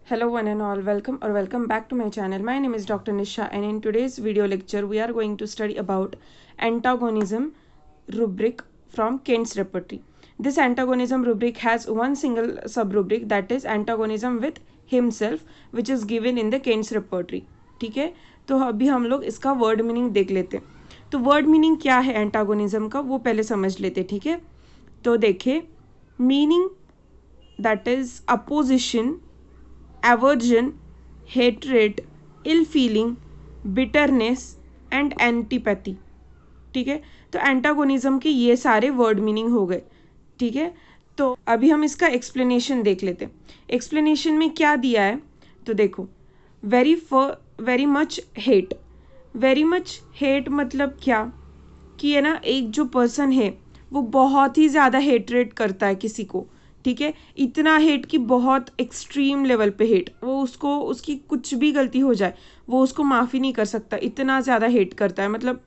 Hello one and all, welcome back to my channel. My name is Dr. Nisha and in today's video lecture we are going to study about antagonism rubric from Kent's repertory. This antagonism rubric has one single sub-rubric, that is antagonism with himself, which is given in the Kent's repertory. ठीक है, तो अभी हम लोग इसका word meaning देख लेते हैं. तो वर्ड मीनिंग क्या है एंटागोनिज्म का वो पहले समझ लेते. ठीक है, तो देखिए meaning that is opposition, aversion, hatred, ill feeling, bitterness and antipathy. ठीक है, तो एंटागोनिज्म के ये सारे वर्ड मीनिंग हो गए. ठीक है, तो अभी हम इसका एक्सप्लेनेशन देख लेते हैं. एक्सप्लेनेशन में क्या दिया है तो देखो, very much hate. Very much hate मतलब क्या कि है ना, एक जो पर्सन है वो बहुत ही ज़्यादा हेटरेट करता है किसी को. ठीक है, इतना हेट कि बहुत एक्सट्रीम लेवल पे हेट, वो उसको उसकी कुछ भी गलती हो जाए वो उसको माफ़ी नहीं कर सकता, इतना ज़्यादा हेट करता है. मतलब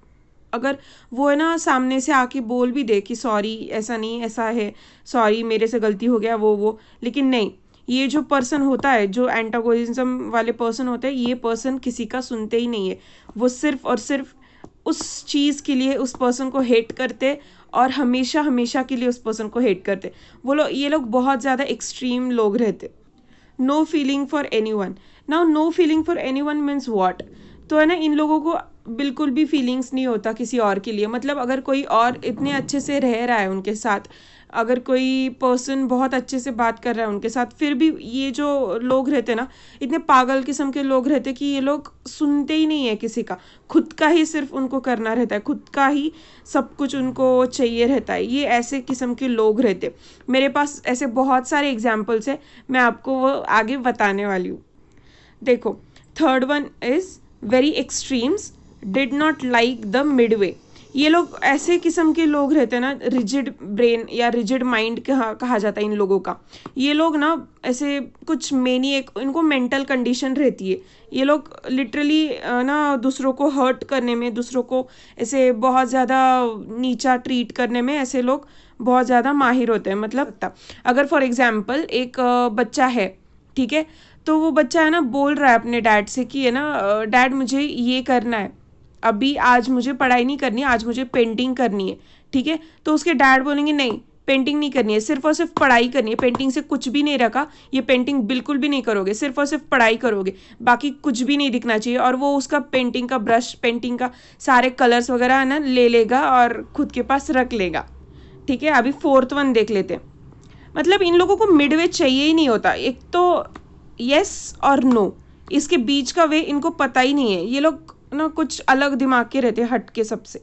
अगर वो है ना सामने से आके बोल भी दे कि सॉरी ऐसा नहीं ऐसा है, सॉरी मेरे से गलती हो गया वो लेकिन नहीं, ये जो पर्सन होता है, जो एंटागोनिज्म वाले पर्सन होते हैं, ये पर्सन किसी का सुनते ही नहीं है. वो सिर्फ और सिर्फ उस चीज़ के लिए उस पर्सन को हेट करते और हमेशा हमेशा के लिए उस पर्सन को हेट करते. ये लोग बहुत ज़्यादा एक्सट्रीम लोग रहते. No feeling for any one. Now no feeling for any one means what. तो है ना, इन लोगों को बिल्कुल भी फीलिंग्स नहीं होता किसी और के लिए. मतलब अगर कोई और इतने अच्छे से रह रहा है उनके साथ, अगर कोई पर्सन बहुत अच्छे से बात कर रहा है उनके साथ, फिर भी ये जो लोग रहते ना, इतने पागल किस्म के लोग रहते कि ये लोग सुनते ही नहीं है किसी का. खुद का ही सिर्फ उनको करना रहता है, खुद का ही सब कुछ उनको चाहिए रहता है. ये ऐसे किस्म के लोग रहते. मेरे पास ऐसे बहुत सारे एग्जाम्पल्स है, मैं आपको वो आगे बताने वाली हूँ. देखो, third one is very extremes, did not like the Midway. ये लोग ऐसे किस्म के लोग रहते हैं ना, रिजिड ब्रेन या रिजिड माइंड कहा जाता है इन लोगों का. ये लोग ना ऐसे कुछ एक इनको मेंटल कंडीशन रहती है. ये लोग लिटरली ना दूसरों को हर्ट करने में, दूसरों को ऐसे बहुत ज़्यादा नीचा ट्रीट करने में ऐसे लोग बहुत ज़्यादा माहिर होते हैं. मतलब अगर फॉर एग्जाम्पल एक बच्चा है, ठीक है, तो वो बच्चा है ना बोल रहा है अपने डैड से कि है ना डैड मुझे ये करना है, अभी आज मुझे पढ़ाई नहीं करनी है, आज मुझे पेंटिंग करनी है. ठीक है, तो उसके डैड बोलेंगे नहीं पेंटिंग नहीं करनी है, सिर्फ और सिर्फ पढ़ाई करनी है, पेंटिंग से कुछ भी नहीं रखा, ये पेंटिंग बिल्कुल भी नहीं करोगे, सिर्फ और सिर्फ पढ़ाई करोगे, बाकी कुछ भी नहीं दिखना चाहिए. और वो उसका पेंटिंग का ब्रश, पेंटिंग का सारे कलर्स वगैरह है ना ले लेगा और खुद के पास रख लेगा. ठीक है, अभी फोर्थ वन देख लेते हैं. मतलब इन लोगों को मिडवे चाहिए ही नहीं होता. एक तो यस और नो, इसके बीच का वे इनको पता ही नहीं है. ये लोग ना कुछ अलग दिमाग के रहते, हट के सबसे.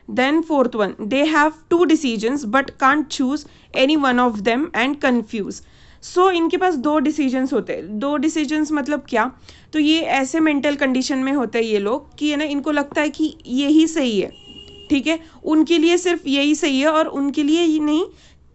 Then fourth one, they have two decisions but can't choose any one of them and confuse. So इनके पास दो डिसीजंस होते हैं. दो डिसीजंस मतलब क्या, तो ये ऐसे मेंटल कंडीशन में होते हैं ये लोग कि है ना, इनको लगता है कि यही सही है. ठीक है, उनके लिए सिर्फ यही सही है और उनके लिए ही नहीं,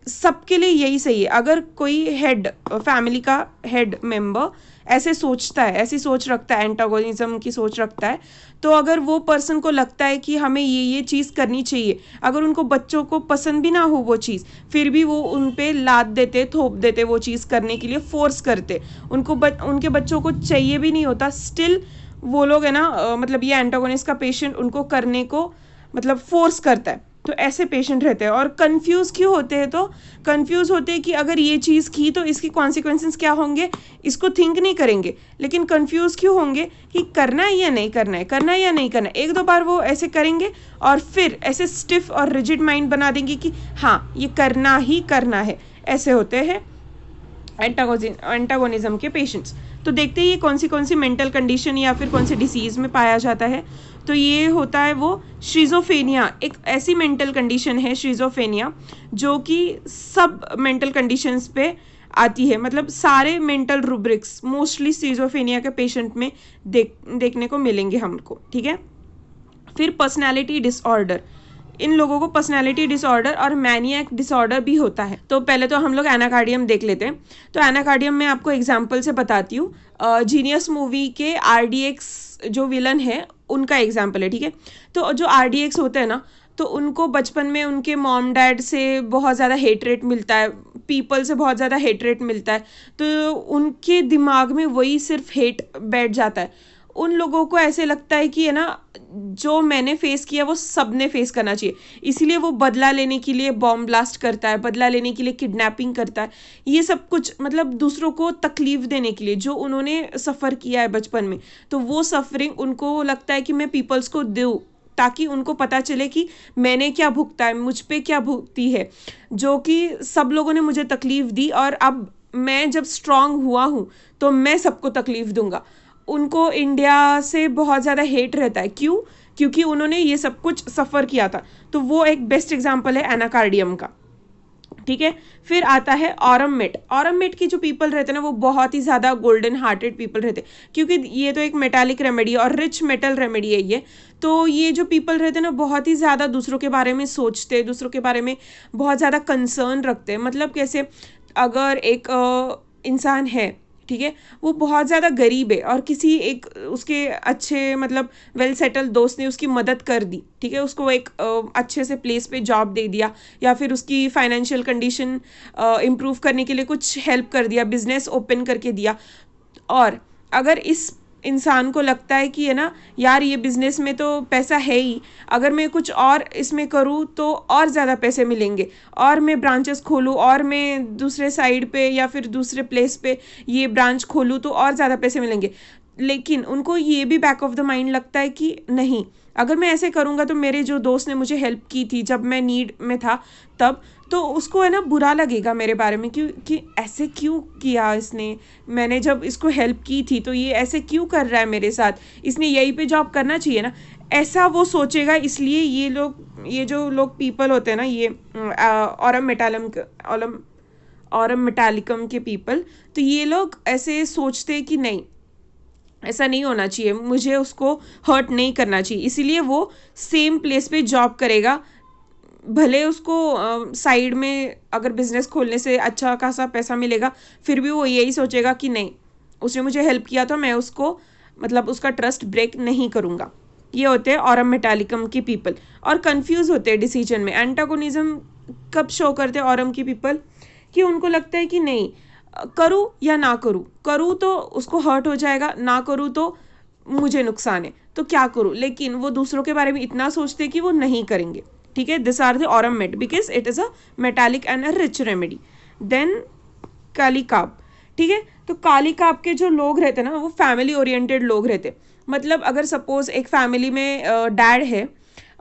सबके लिए यही सही है. अगर कोई हेड, फैमिली का हेड मेंबर ऐसे सोचता है, ऐसी सोच रखता है, एंटागोनिज्म की सोच रखता है, तो अगर वो पर्सन को लगता है कि हमें ये चीज़ करनी चाहिए, अगर उनको बच्चों को पसंद भी ना हो वो चीज़, फिर भी वो उन पे लाद देते, थोप देते, वो चीज़ करने के लिए फोर्स करते. उनके बच्चों को चाहिए भी नहीं होता, स्टिल वो लोग है ना मतलब ये एंटागोनिस्ट का पेशेंट उनको करने को मतलब फोर्स करता है. तो ऐसे पेशेंट रहते हैं. और कंफ्यूज क्यों होते हैं, तो कंफ्यूज होते हैं कि अगर ये चीज़ की तो इसकी कॉन्सिक्वेंसेस क्या होंगे, इसको थिंक नहीं करेंगे. लेकिन कंफ्यूज क्यों होंगे कि करना है या नहीं करना है, करना है या नहीं करना है. एक दो बार वो ऐसे करेंगे और फिर ऐसे स्टिफ और रिजिड माइंड बना देंगे कि हाँ ये करना ही करना है. ऐसे होते हैं एंटागोनिज्म के पेशेंट्स. तो देखते हैं ये कौन सी मेंटल कंडीशन या फिर कौन से डिसीज़ में पाया जाता है. तो ये होता है वो शिज़ोफ्रेनिया. एक ऐसी मेंटल कंडीशन है शिज़ोफ्रेनिया जो कि सब मेंटल कंडीशंस पे आती है. मतलब सारे मेंटल रूब्रिक्स मोस्टली शिज़ोफ्रेनिया के पेशेंट में देखने को मिलेंगे हमको. ठीक है, फिर पर्सनैलिटी डिसऑर्डर. इन लोगों को पर्सनैलिटी डिसऑर्डर और मैनियक डिसऑर्डर भी होता है. तो पहले तो हम लोग एनाकार्डियम देख लेते हैं. तो एनाकार्डियम में आपको एग्जाम्पल से बताती हूँ. जीनियस मूवी के RDX जो विलन है उनका एग्जाम्पल है. ठीक है, तो जो RDX होते हैं ना, तो उनको बचपन में उनके मॉम डैड से बहुत ज़्यादा हेट रेट मिलता है, पीपल से बहुत ज़्यादा हेट रेट मिलता है, तो उनके दिमाग में वही सिर्फ हेट बैठ जाता है। उन लोगों को ऐसे लगता है कि है ना, जो मैंने फेस किया वो सबने फेस करना चाहिए, इसीलिए वो बदला लेने के लिए बॉम्ब ब्लास्ट करता है, बदला लेने के लिए किडनैपिंग करता है, ये सब कुछ मतलब दूसरों को तकलीफ देने के लिए, जो उन्होंने सफ़र किया है बचपन में, तो वो सफरिंग उनको लगता है कि मैं पीपल्स को दूँ, ताकि उनको पता चले कि मैंने क्या भुगता है, मुझ पे क्या भुगती है, जो कि सब लोगों ने मुझे तकलीफ दी, और अब मैं जब स्ट्रांग हुआ हूँ तो मैं सबको तकलीफ दूंगा। उनको इंडिया से बहुत ज़्यादा हेट रहता है, क्यों? क्योंकि उन्होंने ये सब कुछ सफ़र किया था। तो वो एक बेस्ट एग्जाम्पल है एनाकार्डियम का, ठीक है। फिर आता है ऑरममेट। ऑरममेट की जो पीपल रहते हैं ना, वो बहुत ही ज़्यादा गोल्डन हार्टेड पीपल रहते हैं, क्योंकि ये तो एक मेटालिक रेमेडी और रिच मेटल रेमेडी है ये। तो ये जो पीपल रहते हैं ना, बहुत ही ज़्यादा दूसरों के बारे में सोचते हैं, दूसरों के बारे में बहुत ज़्यादा कंसर्न रखते हैं। मतलब कैसे, अगर एक इंसान है, ठीक है, वो बहुत ज़्यादा गरीब है और किसी एक उसके अच्छे मतलब वेल सेटल दोस्त ने उसकी मदद कर दी, ठीक है, उसको एक अच्छे से प्लेस पे जॉब दे दिया, या फिर उसकी फाइनेंशियल कंडीशन इम्प्रूव करने के लिए कुछ हेल्प कर दिया, बिजनेस ओपन करके दिया। और अगर इस इंसान को लगता है कि है ना यार, ये बिज़नेस में तो पैसा है ही, अगर मैं कुछ और इसमें करूँ तो और ज़्यादा पैसे मिलेंगे, और मैं ब्रांचेस खोलूँ, और मैं दूसरे साइड पे या फिर दूसरे प्लेस पे ये ब्रांच खोलूँ तो और ज़्यादा पैसे मिलेंगे। लेकिन उनको ये भी बैक ऑफ द माइंड लगता है कि नहीं, अगर मैं ऐसे करूँगा तो मेरे जो दोस्त ने मुझे हेल्प की थी जब मैं नीड में था तब, तो उसको है ना बुरा लगेगा मेरे बारे में, क्यों कि ऐसे क्यों किया इसने, मैंने जब इसको हेल्प की थी तो ये ऐसे क्यों कर रहा है मेरे साथ, इसने यहीं पे जॉब करना चाहिए ना, ऐसा वो सोचेगा। इसलिए ये जो लोग पीपल होते हैं ना, ये ऑरम मेटालिकम के पीपल, तो ये लोग ऐसे सोचते हैं कि नहीं, ऐसा नहीं होना चाहिए, मुझे उसको हर्ट नहीं करना चाहिए, इसीलिए वो सेम प्लेस पे जॉब करेगा। भले उसको साइड में अगर बिजनेस खोलने से अच्छा खासा पैसा मिलेगा, फिर भी वो यही सोचेगा कि नहीं, उसने मुझे हेल्प किया तो मैं उसको मतलब उसका ट्रस्ट ब्रेक नहीं करूँगा। ये होते हैं ऑरम मेटालिकम के पीपल, और कंफ्यूज होते हैं डिसीजन में। एंटागोनिज्म कब शो करते हैं ऑरम की पीपल, कि उनको लगता है कि नहीं, करूँ या ना करूँ, करूँ तो उसको हर्ट हो जाएगा, ना करूँ तो मुझे नुकसान है, तो क्या करूँ। लेकिन वो दूसरों के बारे में इतना सोचते कि वो नहीं करेंगे, ठीक है। This are the aurum met because it is a metallic and a rich remedy. Then काली काप, ठीक है। तो काली काप के जो लोग रहते हैं ना, वो फैमिली ओरिएंटेड लोग रहते। मतलब अगर सपोज एक फैमिली में डैड है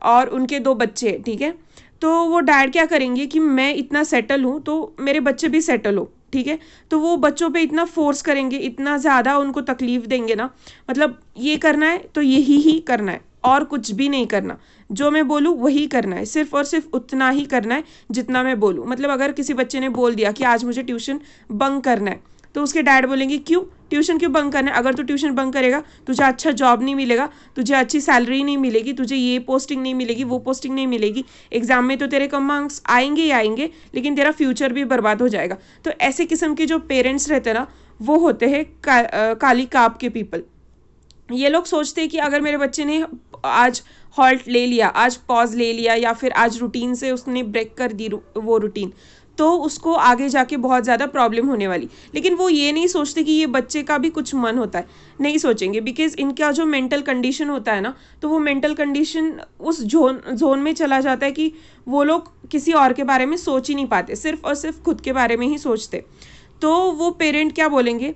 और उनके 2 बच्चे, ठीक है, तो वो डैड क्या करेंगे कि मैं इतना सेटल हूँ तो मेरे बच्चे भी सेटल हो, ठीक है। तो वो बच्चों पे इतना फोर्स करेंगे, इतना ज़्यादा उनको तकलीफ देंगे ना, मतलब ये करना है तो यही ही करना है, और कुछ भी नहीं करना, जो मैं बोलूँ वही करना है, सिर्फ और सिर्फ उतना ही करना है जितना मैं बोलूँ। मतलब अगर किसी बच्चे ने बोल दिया कि आज मुझे ट्यूशन बंक करना है, तो उसके डैड बोलेंगे क्यों, ट्यूशन क्यों बंक करना है, अगर तू ट्यूशन बंक करेगा तुझे अच्छा जॉब नहीं मिलेगा, तुझे अच्छी सैलरी नहीं मिलेगी, तुझे ये पोस्टिंग नहीं मिलेगी, वो पोस्टिंग नहीं मिलेगी, एग्जाम में तो तेरे कम मार्क्स आएंगे ही आएंगे, लेकिन तेरा फ्यूचर भी बर्बाद हो जाएगा। तो ऐसे किस्म के जो पेरेंट्स रहते हैं ना, वो होते हैं काली काप के पीपल। ये लोग सोचते हैं कि अगर मेरे बच्चे ने आज हॉल्ट ले लिया, आज पॉज ले लिया, या फिर आज रूटीन से उसने ब्रेक कर दी वो रूटीन, तो उसको आगे जाके बहुत ज़्यादा प्रॉब्लम होने वाली। लेकिन वो ये नहीं सोचते कि ये बच्चे का भी कुछ मन होता है, नहीं सोचेंगे, बिकॉज इनका जो मेंटल कंडीशन होता है ना, तो वो मेंटल कंडीशन उस जोन में चला जाता है कि वो लोग किसी और के बारे में सोच ही नहीं पाते, सिर्फ और सिर्फ खुद के बारे में ही सोचते। तो वो पेरेंट क्या बोलेंगे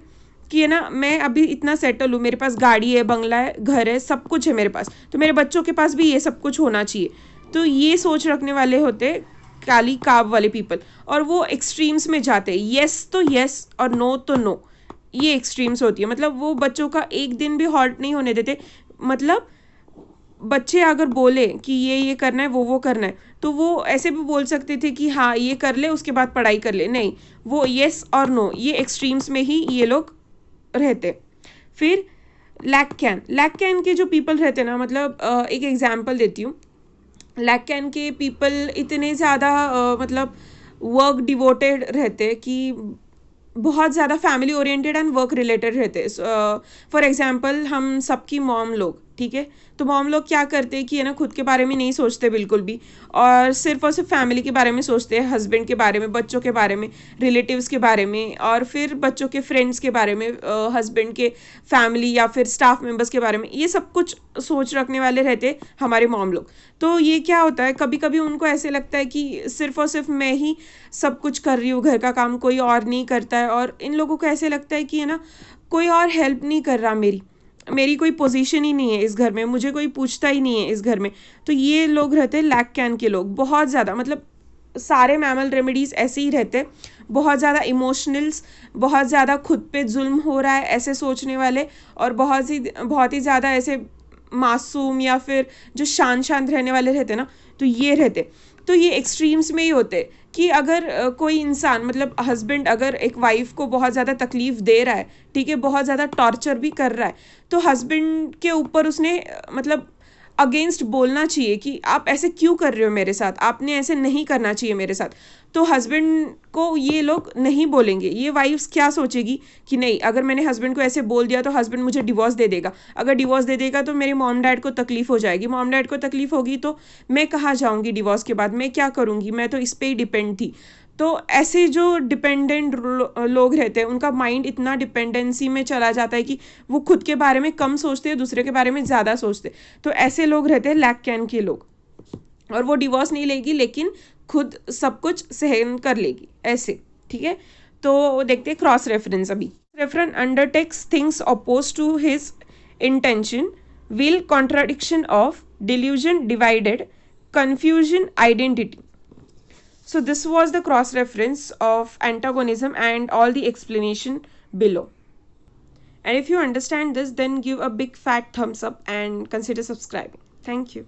कि है ना, मैं अभी इतना सेटल हूँ, मेरे पास गाड़ी है, बंगला है, घर है, सब कुछ है मेरे पास, तो मेरे बच्चों के पास भी ये सब कुछ होना चाहिए। तो ये सोच रखने वाले होते काली काब वाले पीपल, और वो एक्सट्रीम्स में जाते हैं, येस तो येस और नो तो नो, ये एक्सट्रीम्स होती है। मतलब वो बच्चों का एक दिन भी हॉल्ट नहीं होने देते। मतलब बच्चे अगर बोले कि ये करना है, वो करना है, तो वो ऐसे भी बोल सकते थे कि हाँ ये कर ले, उसके बाद पढ़ाई कर ले, नहीं, वो येस और नो, ये एक्सट्रीम्स में ही ये लोग रहते। फिर लैक कैन के जो पीपल रहते ना, मतलब एक एग्जांपल देती हूँ। लैक कैन के पीपल इतने ज़्यादा मतलब वर्क डिवोटेड रहते कि बहुत ज़्यादा family oriented and work related रहते। फॉर एग्जांपल हम सबकी मॉम लोग, ठीक है। तो मॉम लोग क्या करते हैं कि है ना, खुद के बारे में नहीं सोचते बिल्कुल भी, और सिर्फ फैमिली के बारे में सोचते हैं, हस्बैंड के बारे में, बच्चों के बारे में, रिलेटिव्स के बारे में, और फिर बच्चों के फ्रेंड्स के बारे में, हस्बैंड के फैमिली या फिर स्टाफ मेंबर्स के बारे में, ये सब कुछ सोच रखने वाले रहते हमारे मॉम लोग। तो ये क्या होता है, कभी कभी उनको ऐसे लगता है कि सिर्फ और सिर्फ मैं ही सब कुछ कर रही हूँ, घर का काम कोई और नहीं करता है, और इन लोगों को ऐसे लगता है कि है ना, कोई और हेल्प नहीं कर रहा, मेरी कोई पोजीशन ही नहीं है इस घर में, मुझे कोई पूछता ही नहीं है इस घर में। तो ये लोग रहते हैं लैक कैन के लोग, बहुत ज़्यादा, मतलब सारे मैमल रेमेडीज़ ऐसे ही रहते, बहुत ज़्यादा इमोशनल्स, बहुत ज़्यादा खुद पे जुल्म हो रहा है ऐसे सोचने वाले, और बहुत ही ज़्यादा ऐसे मासूम या फिर जो शांत रहने वाले रहते ना, तो ये रहते। तो ये एक्सट्रीम्स में ही होते कि अगर कोई इंसान, मतलब हस्बैंड अगर एक वाइफ को बहुत ज़्यादा तकलीफ दे रहा है, ठीक है, बहुत ज़्यादा टॉर्चर भी कर रहा है, तो हस्बैंड के ऊपर उसने मतलब अगेंस्ट बोलना चाहिए कि आप ऐसे क्यों कर रहे हो मेरे साथ, आपने ऐसे नहीं करना चाहिए मेरे साथ। तो हस्बैंड को ये लोग नहीं बोलेंगे, ये वाइफ्स क्या सोचेगी कि नहीं, अगर मैंने हस्बैंड को ऐसे बोल दिया तो हस्बैंड मुझे डिवोर्स दे देगा, अगर डिवोर्स दे देगा तो मेरे मॉम डैड को तकलीफ हो जाएगी, मॉम डैड को तकलीफ होगी तो मैं कहाँ जाऊँगी डिवोर्स के बाद, मैं क्या करूँगी, मैं तो इस पर ही डिपेंड थी। तो ऐसे जो डिपेंडेंट लोग रहते हैं, उनका माइंड इतना डिपेंडेंसी में चला जाता है कि वो खुद के बारे में कम सोचते हैं, दूसरे के बारे में ज़्यादा सोचते। तो ऐसे लोग रहते हैं लैक कैन के लोग, और वो डिवोर्स नहीं लेगी लेकिन खुद सब कुछ सहन कर लेगी ऐसे, ठीक है। तो देखते हैं क्रॉस रेफरेंस। अभी reference undertakes things oppose to his intention, will contradiction of, delusion divided, confusion, identity. So this was the cross reference of antagonism and all the explanation below. And if you understand this, then give a big fat thumbs up and consider subscribing. Thank you.